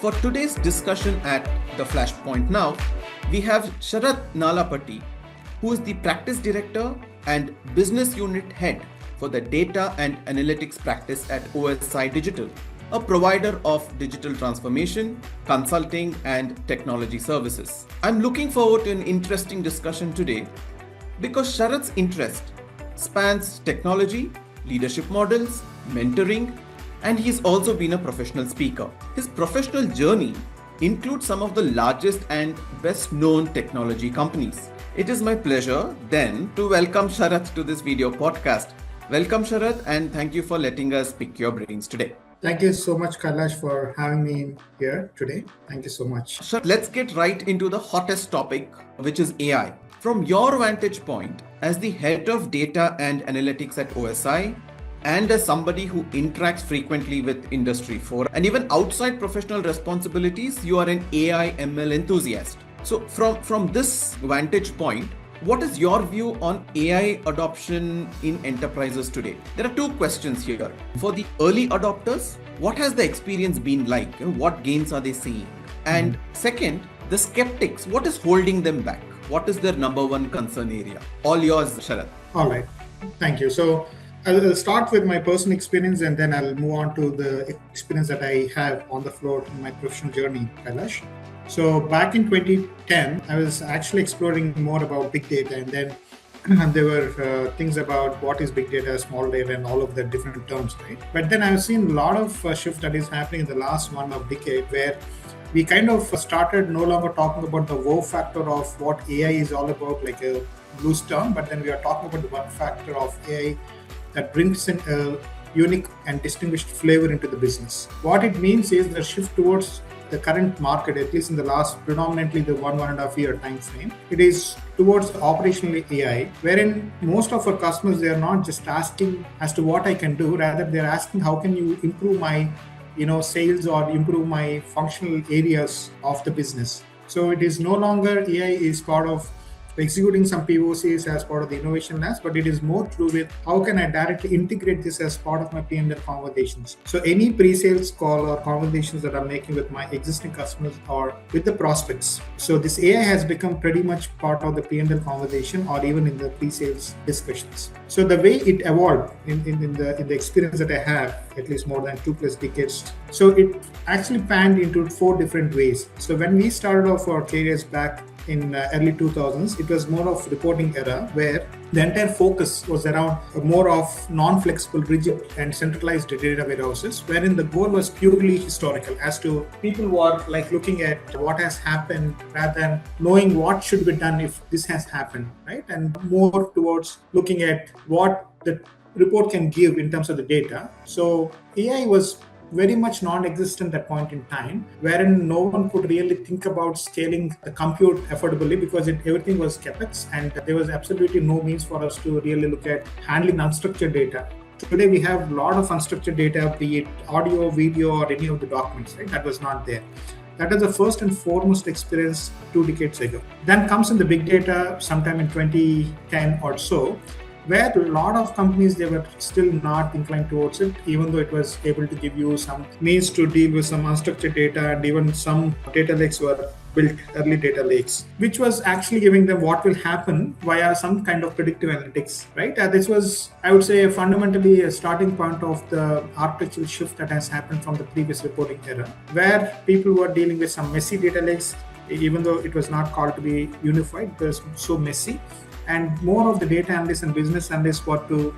For today's discussion at the Flashpoint Now, we have Sarat Nallapati, who is the practice director and business unit head for the data and analytics practice at OSI Digital, a provider of digital transformation, consulting, and technology services. I'm looking forward to an interesting discussion today because Sarat's interest spans technology, leadership models, mentoring, and he's also been a professional speaker. His professional journey includes some of the largest and best known technology companies. It is my pleasure then to welcome Sarat to this video podcast. Welcome Sarat, and thank you for letting us pick your brains today. Thank you so much, Kailash, for having me here today. Thank you so much. So let's get right into the hottest topic, which is AI. From your vantage point as the head of data and analytics at OSI, and as somebody who interacts frequently with Industry 4 and even outside professional responsibilities, you are an AI ML enthusiast. So from this vantage point, what is your view on AI adoption in enterprises today? There are two questions here. For the early adopters, what has the experience been like? What gains are they seeing? And second, the skeptics, what is holding them back? What is their number one concern area? All yours, Sarat. All right. Thank you. So I'll start with my personal experience and then I'll move on to the experience that I have on the floor in my professional journey, Kailash. So back in 2010, I was actually exploring more about big data, and then there were things about what is big data, small data, and all of the different terms, right? But then I've seen a lot of shift that is happening in the last decade where we kind of started no longer talking about the wow factor of what AI is all about, like a loose term, but then we are talking about the one factor of AI that brings in a unique and distinguished flavor into the business. What it means is the shift towards the current market, at least in the last predominantly the 1.5 year time frame, it is towards operational AI, wherein most of our customers, they are not just asking as to what I can do, rather they're asking how can you improve my sales or improve my functional areas of the business. So it is no longer AI is part of executing some POCs as part of the innovation labs, but it is more to do with how can I directly integrate this as part of my P&L conversations. So any pre-sales call or conversations that I'm making with my existing customers or with the prospects. So this AI has become pretty much part of the P&L conversation or even in the pre-sales discussions. So the way it evolved in the experience that I have, at least more than 2+ decades. So it actually panned into 4 different ways. So when we started off our careers back in early 2000s, it was more of reporting era where the entire focus was around more of non-flexible, rigid and centralized data warehouses, wherein the goal was purely historical as to people were like looking at what has happened rather than knowing what should be done if this has happened, right? And more towards looking at what the report can give in terms of the data. So AI was very much non-existent at that point in time, wherein no one could really think about scaling the compute affordably because everything was CapEx and there was absolutely no means for us to really look at handling unstructured data. Today we have a lot of unstructured data, be it audio, video, or any of the documents, right? That was not there. That is the first and foremost experience 2 decades ago. Then comes in the big data sometime in 2010 or so, where a lot of companies, they were still not inclined towards it, even though it was able to give you some means to deal with some unstructured data, and even some data lakes were built, early data lakes, which was actually giving them what will happen via some kind of predictive analytics, right? This was, I would say, fundamentally a starting point of the architectural shift that has happened from the previous reporting era, where people were dealing with some messy data lakes, even though it was not called to be unified, it was so messy. And more of the data analysts and business analysts were to,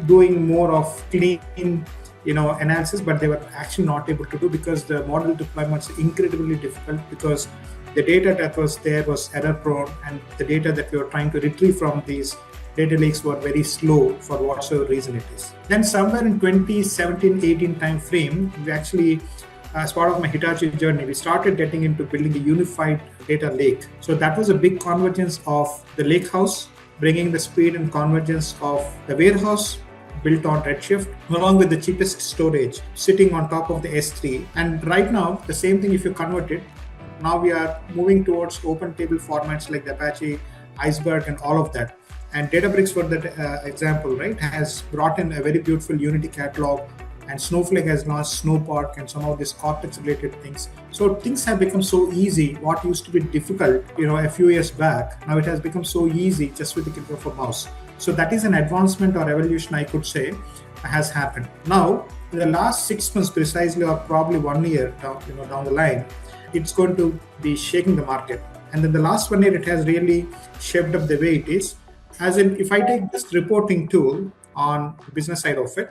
doing more of clean, analysis, but they were actually not able to do because the model deployments are incredibly difficult because the data that was there was error prone and the data that we were trying to retrieve from these data lakes were very slow for whatsoever reason it is. Then somewhere in 2017-18 time frame, we actually, as part of my Hitachi journey, we started getting into building a unified data lake. So that was a big convergence of the lake house, bringing the speed and convergence of the warehouse built on Redshift, along with the cheapest storage sitting on top of the S3. And right now, the same thing if you convert it, now we are moving towards open table formats like the Apache, Iceberg, and all of that. And Databricks, for that example, right, has brought in a very beautiful Unity catalog and Snowflake has launched Snowpark and some of these Cortex related things. So things have become so easy. What used to be difficult, a few years back, now it has become so easy just with the click of a mouse. So that is an advancement or evolution, I could say, has happened. Now, in the last 6 months precisely, or probably 1 year down the line, it's going to be shaking the market. And then the last 1 year, it has really shaped up the way it is. As in, if I take this reporting tool on the business side of it,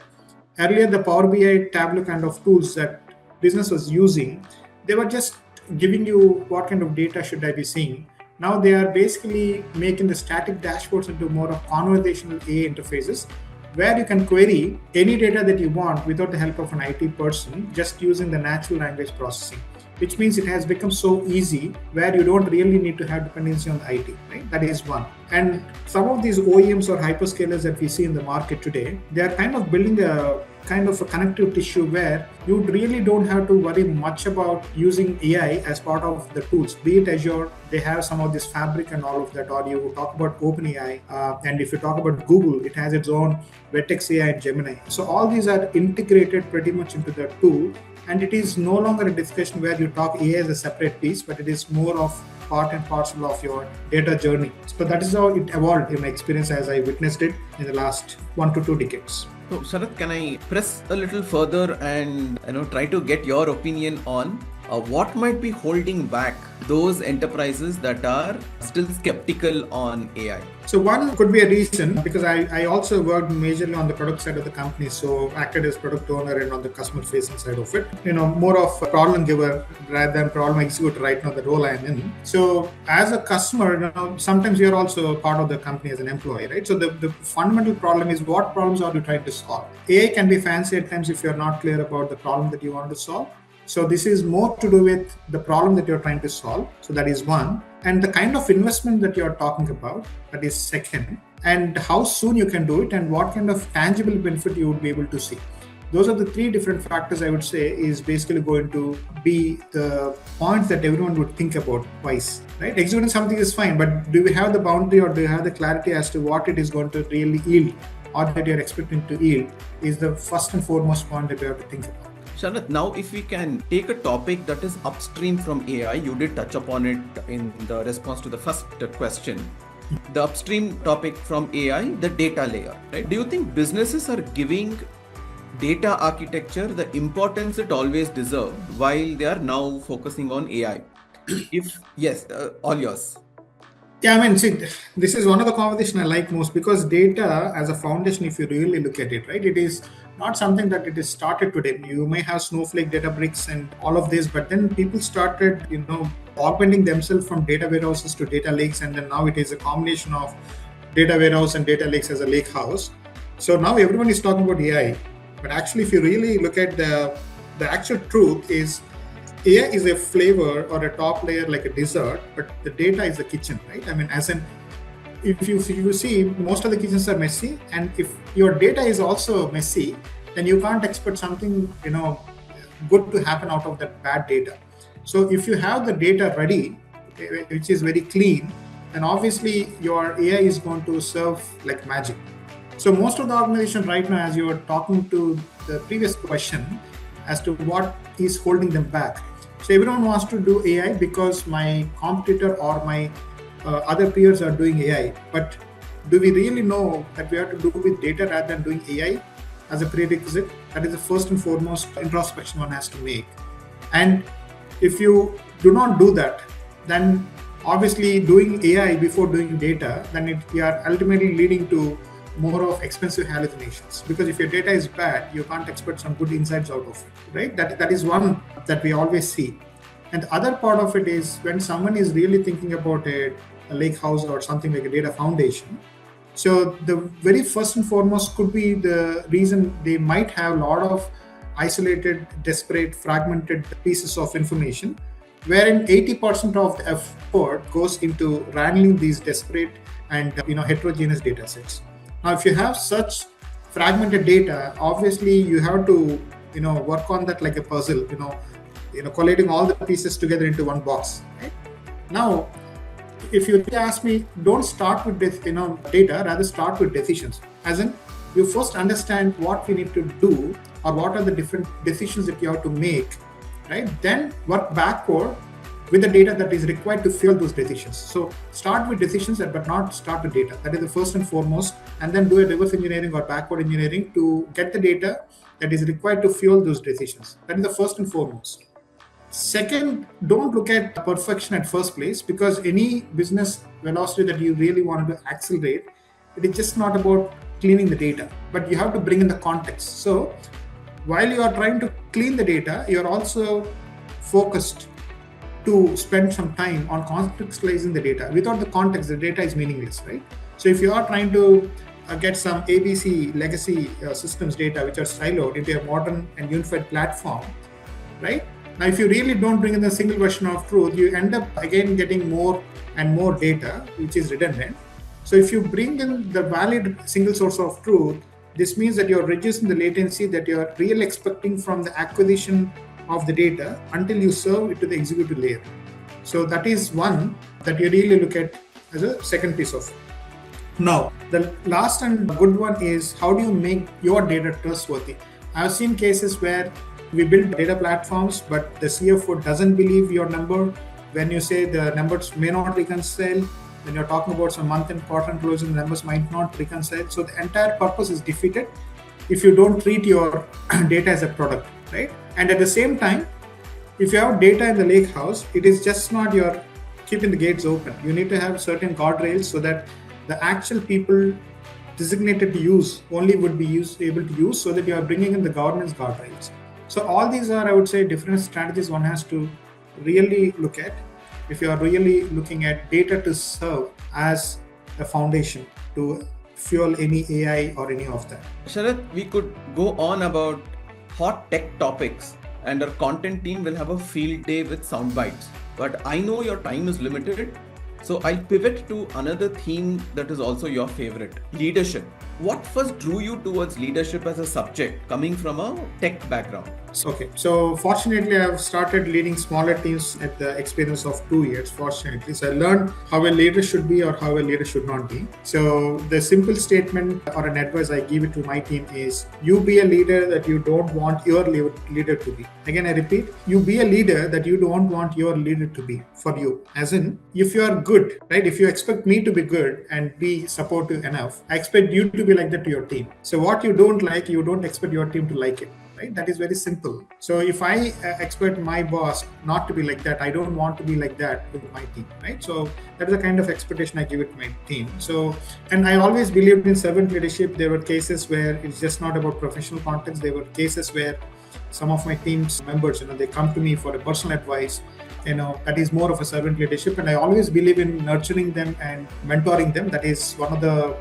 earlier the Power BI, Tableau kind of tools that business was using, they were just giving you what kind of data should I be seeing. Now they are basically making the static dashboards into more of conversational AI interfaces, where you can query any data that you want without the help of an IT person, just using the natural language processing, which means it has become so easy where you don't really need to have dependency on the IT, right? That is one. And some of these OEMs or hyperscalers that we see in the market today, they are kind of building a kind of a connective tissue where you really don't have to worry much about using AI as part of the tools. Be it Azure, they have some of this Fabric and all of that, or you talk about OpenAI, and if you talk about Google, it has its own Vertex AI and Gemini. So all these are integrated pretty much into the tool, and it is no longer a discussion where you talk AI as a separate piece, but it is more of part and parcel of your data journey. So that is how it evolved in my experience as I witnessed it in the last 1 to 2 decades. So, Sarat, can I press a little further and try to get your opinion on what might be holding back those enterprises that are still skeptical on AI? So one could be a reason, because I also worked majorly on the product side of the company, so acted as product owner and on the customer facing side of it, more of a problem giver rather than problem executor right now, the role I'm in. So as a customer, sometimes you're also part of the company as an employee, right? So the fundamental problem is, what problems are you trying to solve? AI can be fancy at times if you're not clear about the problem that you want to solve. So this is more to do with the problem that you're trying to solve. So that is one. And the kind of investment that you're talking about, that is second. And how soon you can do it and what kind of tangible benefit you would be able to see. Those are the 3 different factors I would say is basically going to be the points that everyone would think about twice, right? Executing something is fine, but do we have the boundary or do you have the clarity as to what it is going to really yield or that you're expecting to yield is the first and foremost point that you have to think about. Sharat, now if we can take a topic that is upstream from AI, you did touch upon it in the response to the first question. The upstream topic from AI, the data layer, right? Do you think businesses are giving data architecture the importance it always deserved while they are now focusing on AI? If yes, all yours. Yeah, I mean, see, this is one of the conversations I like most, because data as a foundation, if you really look at it, right, it is not something that it is started today. You may have Snowflake, Databricks and all of this, but then people started, augmenting themselves from data warehouses to data lakes. And then now it is a combination of data warehouse and data lakes as a lake house. So now everyone is talking about AI. But actually, if you really look at the actual truth is, AI is a flavor or a top layer like a dessert, but the data is the kitchen, right? I mean, as in, if you see, most of the kitchens are messy, and if your data is also messy, then you can't expect something, good to happen out of that bad data. So if you have the data ready, which is very clean, then obviously your AI is going to serve like magic. So most of the organization right now, as you were talking to the previous question as to what is holding them back. So everyone wants to do AI because my competitor or my other peers are doing AI. But do we really know that we have to do with data rather than doing AI as a prerequisite? That is the first and foremost introspection one has to make. And if you do not do that, then obviously doing AI before doing data, then you are ultimately leading to more of expensive hallucinations, because if your data is bad, you can't expect some good insights out of it, right? That is one that we always see. And the other part of it is when someone is really thinking about a lake house or something like a data foundation. So the very first and foremost could be the reason they might have a lot of isolated, disparate, fragmented pieces of information, wherein 80% of the effort goes into wrangling these disparate and heterogeneous data sets. Now, if you have such fragmented data, obviously you have to, work on that like a puzzle, collating all the pieces together into one box. Right? Now, if you ask me, don't start with data, rather start with decisions. As in, you first understand what we need to do or what are the different decisions that you have to make, right? Then work backward with the data that is required to fuel those decisions. So start with decisions but not start with data. That is the first and foremost, and then do a reverse engineering or backward engineering to get the data that is required to fuel those decisions. That is the first and foremost. Second, don't look at perfection at first place, because any business velocity that you really want to accelerate, it is just not about cleaning the data, but you have to bring in the context. So while you are trying to clean the data, you're also focused to spend some time on contextualizing the data. Without the context, the data is meaningless, right? So if you are trying to get some ABC legacy systems data which are siloed into a modern and unified platform, right? Now, if you really don't bring in a single version of truth, you end up again getting more and more data, which is redundant. So if you bring in the valid single source of truth, this means that you're reducing the latency that you're really expecting from the acquisition of the data until you serve it to the executive layer. So that is one that you really look at as a second piece of it. Now, the last and good one is, how do you make your data trustworthy? I've seen cases where we build data platforms, but the CFO doesn't believe your number. When you say the numbers may not reconcile, when you're talking about some month and quarter closing, the numbers might not reconcile. So the entire purpose is defeated if you don't treat your data as a product, right? And at the same time, if you have data in the lake house, it is just not your keeping the gates open. You need to have certain guardrails so that the actual people designated to use only would be able to use, so that you are bringing in the governance guardrails. So all these are, I would say, different strategies one has to really look at if you are really looking at data to serve as a foundation to fuel any AI or any of that. Sharat, we could go on about hot tech topics, and our content team will have a field day with sound bites. But I know your time is limited, so I'll pivot to another theme that is also your favorite: leadership. What first drew you towards leadership as a subject, coming from a tech background? Okay, so fortunately, I've started leading smaller teams at the experience of 2 years, fortunately. So I learned how a leader should be or how a leader should not be. So the simple statement or an advice I give it to my team is, you be a leader that you don't want your leader to be. Again, I repeat, you be a leader that you don't want your leader to be for you. As in, if you are good, right? If you expect me to be good and be supportive enough, I expect you to be like that to your team. So what you don't like, you don't expect your team to like it. Right? That is very simple. So if I expect my boss not to be like that, I don't want to be like that with my team, right? So that is the kind of expectation I give it to my team. So, and I always believed in servant leadership. There were cases where it's just not about professional context. There were cases where some of my team's members, they come to me for a personal advice. That is more of a servant leadership. And I always believe in nurturing them and mentoring them. That is one of the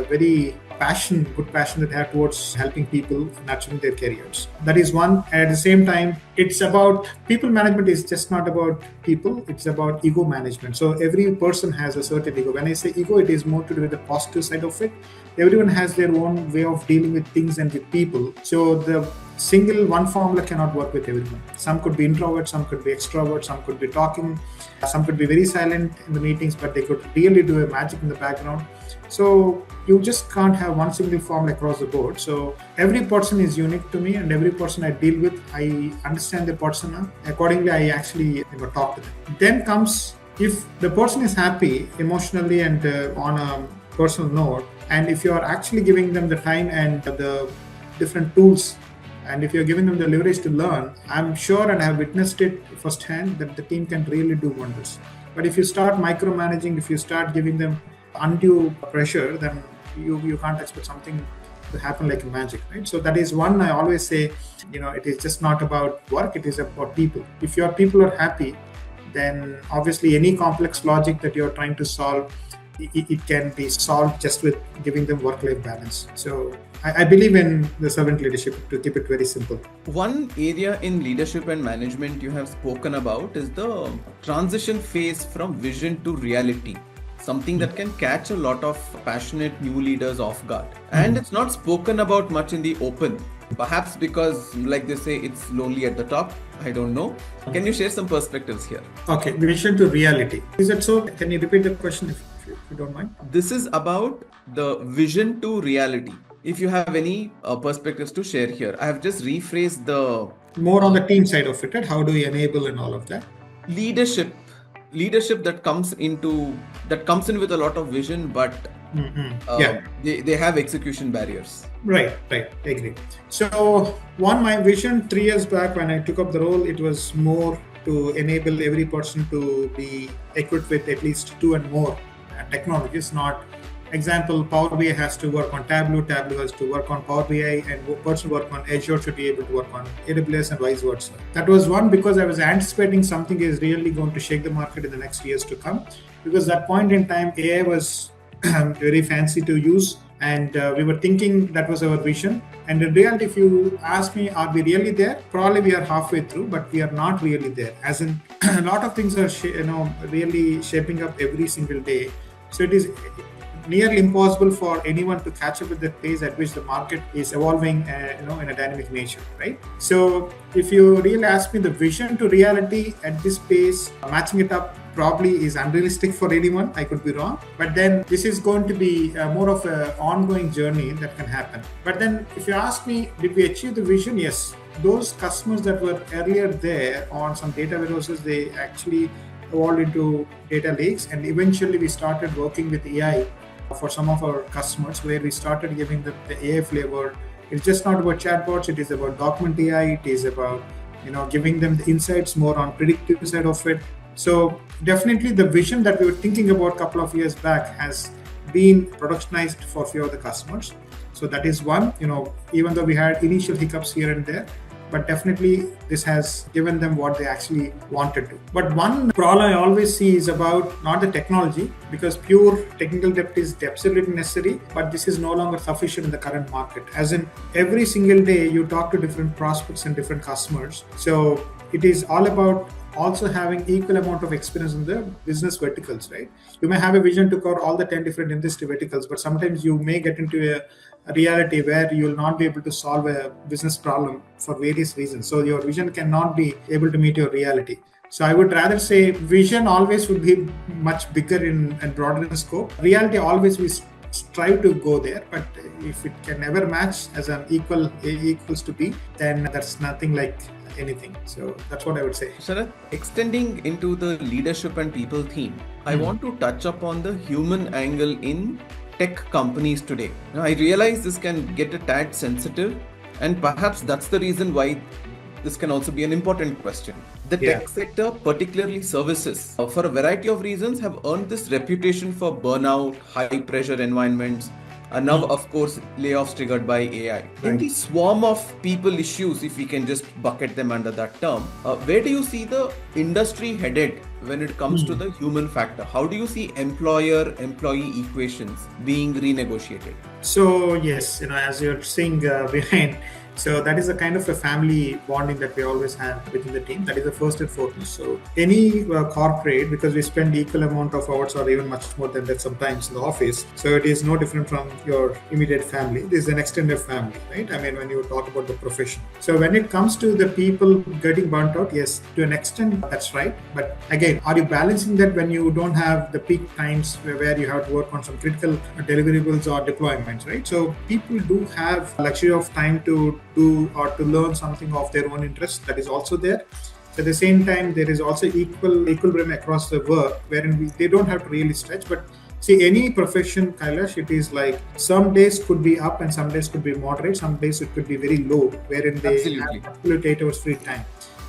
very good passion that I have towards helping people nurturing their careers. That is one. And at the same time, it's about people management is just not about people, it's about ego management. So every person has a certain ego. When I say ego, it is more to do with the positive side of it. Everyone has their own way of dealing with things and with people. So the single one formula cannot work with everyone. Some could be introverts, some could be extroverts, some could be talking, some could be very silent in the meetings, but they could really do a magic in the background. So you just can't have one single formula across the board. So every person is unique to me, and every person I deal with, I understand the persona. Accordingly, I actually talk to them. Then comes, if the person is happy emotionally and on a personal note, and if you are actually giving them the time and the different tools, and if you're giving them the leverage to learn, I'm sure, and I have witnessed it firsthand, that the team can really do wonders. But if you start micromanaging, if you start giving them undue pressure, then you can't expect something to happen like magic, right? So that is one I always say, it is just not about work, it is about people. If your people are happy, then obviously any complex logic that you're trying to solve, it can be solved just with giving them work-life balance. So I believe in the servant leadership, to keep it very simple. One area in leadership and management you have spoken about is the transition phase from vision to reality. Something that can catch a lot of passionate new leaders off guard. And it's not spoken about much in the open. Perhaps because, like they say, it's lonely at the top. I don't know. Can you share some perspectives here? Okay, vision to reality. Is that so? Can you repeat the question if you don't mind? This is about the vision to reality. if you have any perspectives to share here. I have just rephrased the More on the team side of it, right? How do we enable and all of that? leadership that comes in with a lot of vision, but they have execution barriers. Right, I agree. So my vision 3 years back when I took up the role, it was more to enable every person to be equipped with at least 2 and more technologies. Not example, Power BI has to work on Tableau has to work on Power BI, and person work on Azure should be able to work on AWS and vice versa. That was one, because I was anticipating something is really going to shake the market in the next years to come, because that point in time AI was very fancy to use, and we were thinking that was our vision. And in reality, if you ask me, are we really there? Probably we are halfway through, but we are not really there. As in, a lot of things are really shaping up every single day. So it is nearly impossible for anyone to catch up with the pace at which the market is evolving, in a dynamic nature, right? So if you really ask me, the vision to reality at this pace, matching it up probably is unrealistic for anyone. I could be wrong, but then this is going to be more of an ongoing journey that can happen. But then if you ask me, did we achieve the vision? Yes. Those customers that were earlier there on some data warehouses, they actually evolved into data lakes, and eventually we started working with AI for some of our customers, where we started giving them the AI flavor. It's just not about chatbots, it is about document AI, it is about giving them the insights more on predictive side of it. So definitely the vision that we were thinking about a couple of years back has been productionized for a few of the customers. So that is one, even though we had initial hiccups here and there, but definitely this has given them what they actually wanted to. But one problem I always see is about not the technology, because pure technical depth is absolutely necessary, but this is no longer sufficient in the current market. As in, every single day you talk to different prospects and different customers. So it is all about also having equal amount of experience in the business verticals, right? You may have a vision to cover all the 10 different industry verticals, but sometimes you may get into a reality where you will not be able to solve a business problem for various reasons. So your vision cannot be able to meet your reality. So I would rather say vision always would be much bigger and broader in scope. Reality always we strive to go there, but if it can never match as an equal A equals to B, then that's nothing like anything. So that's what I would say. Sarat, extending into the leadership and people theme, I want to touch upon the human angle in tech companies today. Now, I realize this can get a tad sensitive, and perhaps that's the reason why this can also be an important question. The tech sector, particularly services, for a variety of reasons, have earned this reputation for burnout, high pressure environments, and now, of course, layoffs triggered by AI. Right. In the swarm of people issues, if we can just bucket them under that term, where do you see the industry headed when it comes to the human factor? How do you see employer-employee equations being renegotiated? So yes, as you're saying behind, so that is a kind of a family bonding that we always have within the team. That is the first and foremost. So any corporate, because we spend equal amount of hours or even much more than that sometimes in the office, so it is no different from your immediate family. This is an extended family, right? I mean, when you talk about the profession. So when it comes to the people getting burnt out, yes, to an extent, that's right. But again, are you balancing that when you don't have the peak times where you have to work on some critical deliverables or deployments, right? So people do have luxury of time to do or to learn something of their own interest. That is also there. At the same time, there is also equilibrium across the work, wherein they don't have to really stretch. But see, any profession, Kailash, it is like some days could be up and some days could be moderate, some days it could be very low, wherein they have absolute 8 hours free time.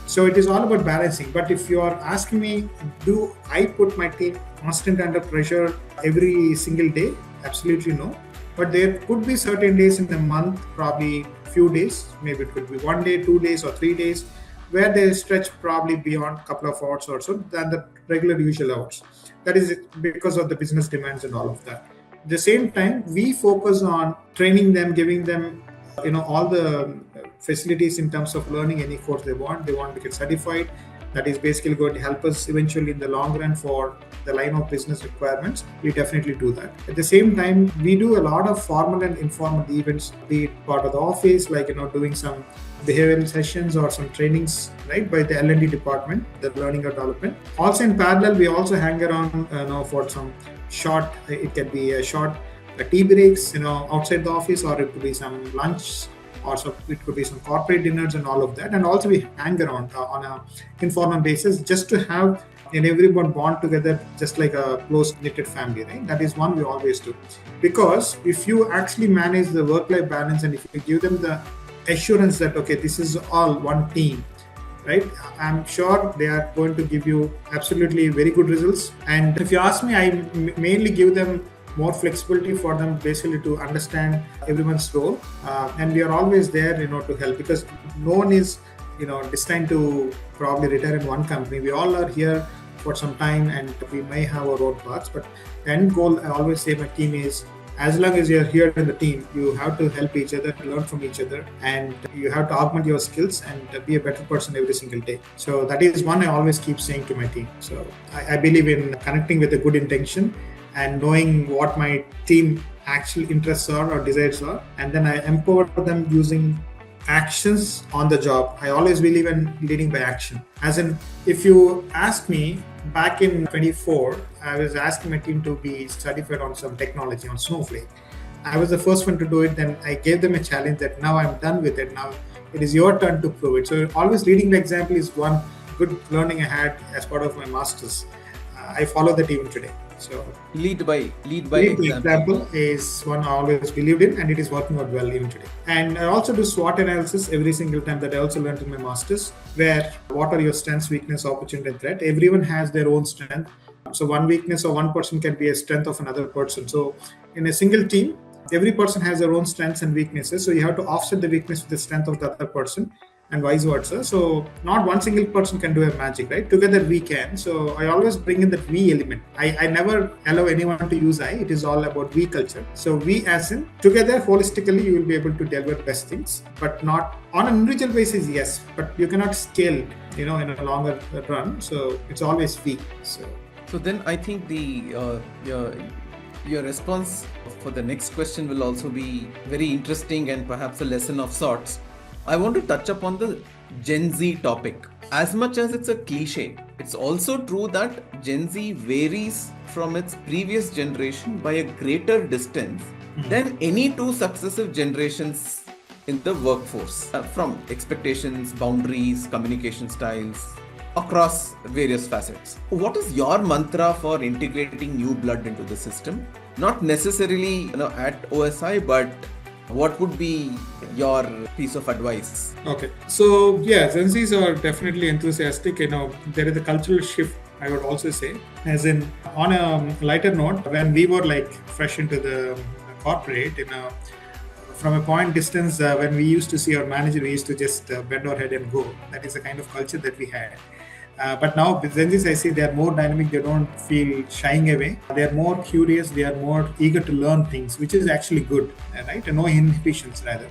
So it is all about balancing. But if you are asking me, do I put my team constant under pressure every single day? Absolutely no. But there could be certain days in the month, probably few days, maybe it could be 1 day, 2 days or 3 days, where they stretch probably beyond a couple of hours or so than the regular usual hours. That is because of the business demands and all of that. At the same time, we focus on training them, giving them all the facilities in terms of learning any course they want to get certified. That is basically going to help us eventually in the long run for the line of business requirements. We definitely do that. At the same time, we do a lot of formal and informal events, be it part of the office, like doing some behavioral sessions or some trainings, right, by the L&D department, the learning or development. Also in parallel, we also hang around for some short, it can be a short tea breaks, outside the office, or it could be some lunch, or it could be some corporate dinners and all of that. And also we hang around on a informal basis just to have everyone bond together, just like a close knitted family, right? That is one we always do. Because if you actually manage the work-life balance, and if you give them the assurance that, okay, this is all one team, right? I'm sure they are going to give you absolutely very good results. And if you ask me, I mainly give them more flexibility for them, basically to understand everyone's role. And we are always there, to help, because no one is, destined to probably retire in one company. We all are here for some time, and we may have our own paths. But the end goal, I always say, my team is, as long as you're here in the team, you have to help each other, learn from each other, and you have to augment your skills and be a better person every single day. So that is one I always keep saying to my team. So I believe in connecting with a good intention and knowing what my team actual interests are or desires are, and then I empower them using actions on the job. I always believe in leading by action. As in, if you ask me, back in 24, I was asking my team to be certified on some technology, on Snowflake. I was the first one to do it. Then I gave them a challenge that now I'm done with it. Now it is your turn to prove it. So always leading by example is one good learning I had as part of my master's. I follow that even today. So lead by example is one I always believed in, and it is working out well even today. And I also do SWOT analysis every single time, that I also learned in my master's, where what are your strengths, weakness, opportunity, and threat. Everyone has their own strength. So one weakness of one person can be a strength of another person. So in a single team, every person has their own strengths and weaknesses. So you have to offset the weakness with the strength of the other person, and vice versa. So not one single person can do a magic, right? Together we can. So I always bring in that we element. I never allow anyone to use I. It is all about we culture. So we, as in together, holistically, you will be able to deliver best things, but not on an individual basis, yes, but you cannot scale it, in a longer run. So it's always we. So then I think your response for the next question will also be very interesting and perhaps a lesson of sorts. I want to touch upon the Gen Z topic. As much as it's a cliche, it's also true that Gen Z varies from its previous generation by a greater distance than any two successive generations in the workforce, from expectations, boundaries, communication styles, across various facets. What is your mantra for integrating new blood into the system? Not necessarily, at OSI, but what would be your piece of advice? Okay. So yeah, Gen Zs are definitely enthusiastic. There is a cultural shift, I would also say. As in, on a lighter note, when we were like fresh into the corporate, from a point distance, when we used to see our manager, we used to just bend our head and go. That is the kind of culture that we had. But now with Gen Zs, I see they are more dynamic. They don't feel shying away. They are more curious. They are more eager to learn things, which is actually good, right? And no inhibitions, rather.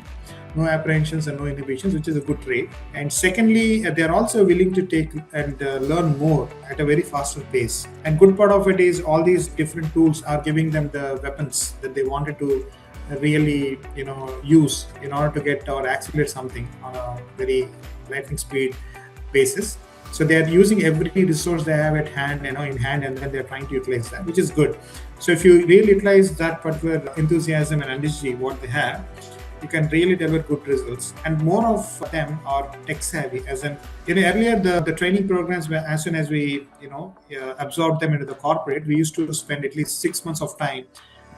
No apprehensions and no inhibitions, which is a good trait. And secondly, they are also willing to take and learn more at a very faster pace. And good part of it is all these different tools are giving them the weapons that they wanted to really, use in order to get or accelerate something on a very lightning speed basis. So they are using every resource they have at hand, in hand, and then they're trying to utilize that, which is good. So if you really utilize that particular enthusiasm and energy, what they have, you can really deliver good results. And more of them are tech savvy. As in, earlier the training programs, where as soon as we, absorbed them into the corporate, we used to spend at least 6 months of time,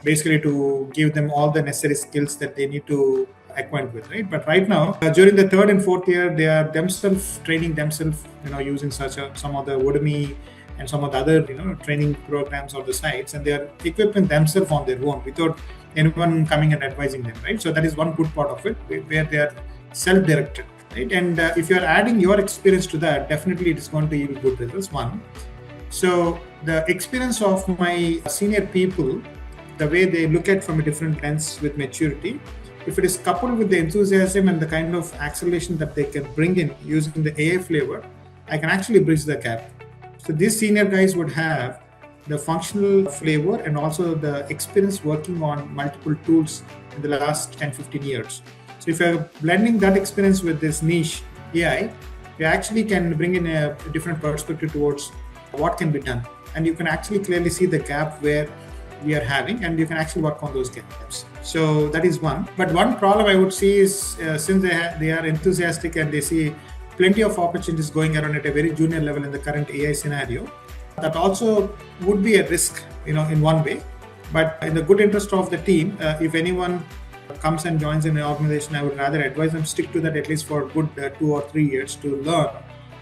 basically to give them all the necessary skills that they need to acquaint with, right? But right now, during the third and fourth year, they are themselves training themselves, using some of the Udemy and some of the other, training programs or the sites, and they are equipping themselves on their own without anyone coming and advising them, right? So that is one good part of it, where they are self-directed, right? And if you are adding your experience to that, definitely it is going to yield good results. One. So the experience of my senior people, the way they look at from a different lens with maturity, if it is coupled with the enthusiasm and the kind of acceleration that they can bring in using the AI flavor, I can actually bridge the gap. So these senior guys would have the functional flavor and also the experience working on multiple tools in the last 10-15 years. So if you're blending that experience with this niche AI, you actually can bring in a different perspective towards what can be done. And you can actually clearly see the gap where we are having, and you can actually work on those gaps. So that is one. But one problem I would see is since they are enthusiastic and they see plenty of opportunities going around at a very junior level in the current AI scenario, that also would be a risk, in one way. But in the good interest of the team, if anyone comes and joins in an organization, I would rather advise them stick to that at least for a good 2 or 3 years to learn,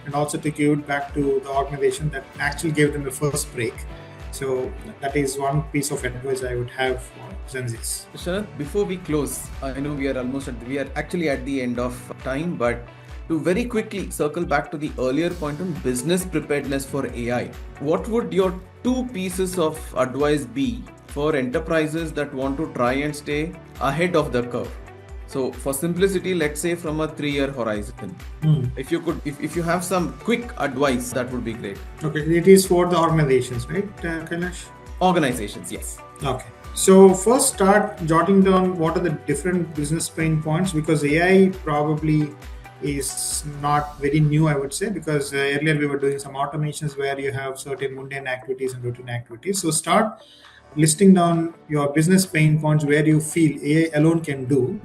and also to give it back to the organization that actually gave them the first break. So that is one piece of advice I would have for Gen Zs. Sharat, before we close, I know we are actually at the end of time, but to very quickly circle back to the earlier point on business preparedness for AI, what would your 2 pieces of advice be for enterprises that want to try and stay ahead of the curve? So for simplicity, let's say from a 3-year horizon, if you have some quick advice, that would be great. Okay, it is for the organizations, right, Kailash? Organizations, yes. Okay. So first start jotting down what are the different business pain points, because AI probably is not very new, I would say, because earlier we were doing some automations where you have certain mundane activities and routine activities. So start listing down your business pain points where you feel AI alone can do,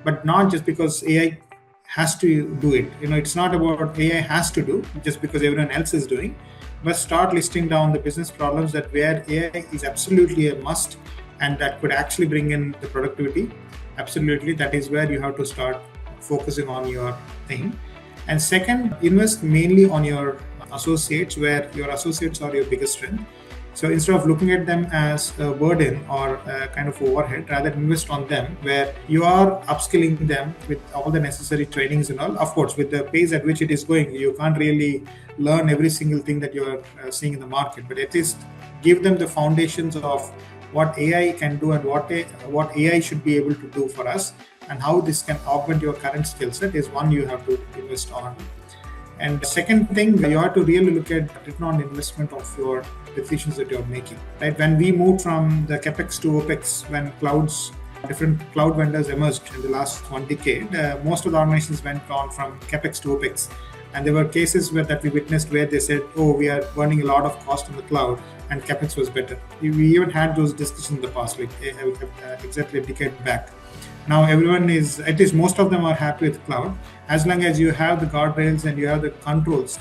but not just because AI has to do it. It's not about AI has to do just because everyone else is doing, but start listing down the business problems that where AI is absolutely a must and that could actually bring in the productivity. Absolutely, that is where you have to start focusing on your thing. And second, invest mainly on your associates, where your associates are your biggest strength. So instead of looking at them as a burden or a kind of overhead, rather invest on them where you are upskilling them with all the necessary trainings and all. Of course, with the pace at which it is going, you can't really learn every single thing that you're seeing in the market, but at least give them the foundations of what AI can do and what AI should be able to do for us, and how this can augment your current skill set is one you have to invest on. And second thing, you have to really look at return on investment of your decisions that you're making. Right? When we moved from the capex to opex, when different cloud vendors emerged in the last 1 decade, most of the organizations went on from capex to opex. And there were cases that we witnessed where they said, oh, we are burning a lot of cost in the cloud and capex was better. We even had those discussions in the past, like exactly a decade back. Now everyone is, at least most of them are happy with cloud, as long as you have the guardrails and you have the controls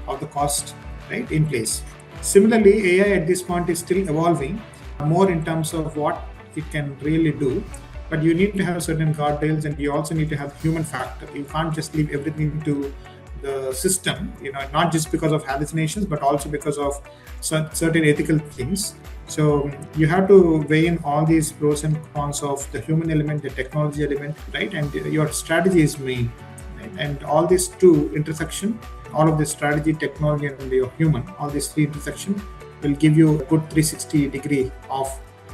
of the cost, right, in place. Similarly, AI at this point is still evolving more in terms of what it can really do, but you need to have certain guardrails, and you also need to have human factor. You can't just leave everything to the system, not just because of hallucinations, but also because of certain ethical things. So you have to weigh in all these pros and cons of the human element, the technology element, right? And your strategy is main, right? And all these 2 intersection, all of the strategy, technology, and your human, all these 3 intersection will give you a good 360 degree of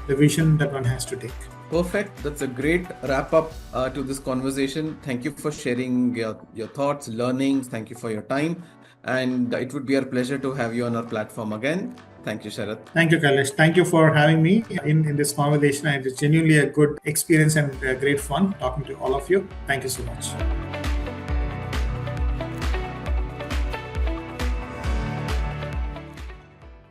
the vision that one has to take. Perfect. That's a great wrap up to this conversation. Thank you for sharing your thoughts, learnings. Thank you for your time. And it would be our pleasure to have you on our platform again. Thank you, Sharat. Thank you, Kailash. Thank you for having me in this conversation. It's genuinely a good experience and great fun talking to all of you. Thank you so much.